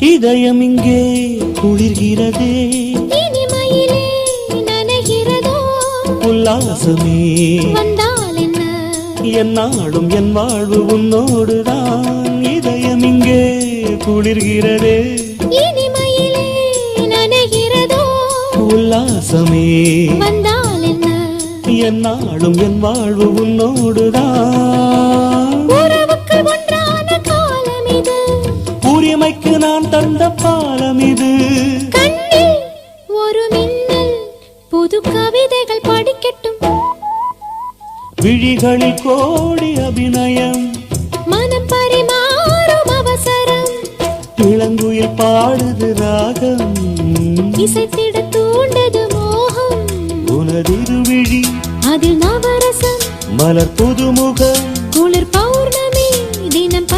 இதயம் இங்கே குளிர்கிறதே, இனிமையிலே நனைகிறதோ, உல்லாசமே வந்தால் என்ன, என்னாலும் என் வாழ்வு உன்னோடுதான். இதயம் இங்கே குளிர்கிறதே, இனிமையிலே நனைகிறதோ, உல்லாசமே வந்தால் என்ன, என்னாலும் என் வாழ்வு உன்னோடுதான். உறவுக்கு ஒன்றான காலம் இது, உரிமைக்கு நான் தந்த பாலம் இது. கண்ணில் ஒரு மின்னல், புது கவிதைகள் படிக்கட்டும், விழிகளில் கோடி அபிநயம், மனம் பரிமாறும் அவசரம், இளங்குயில் பாடுது ராகம், இசைத்திட தூண்டது மோகம், உனதிருவிழி அதில் நவரசம், மலர் புதுமுகம், குளிர் பௌர்ணமி தினம்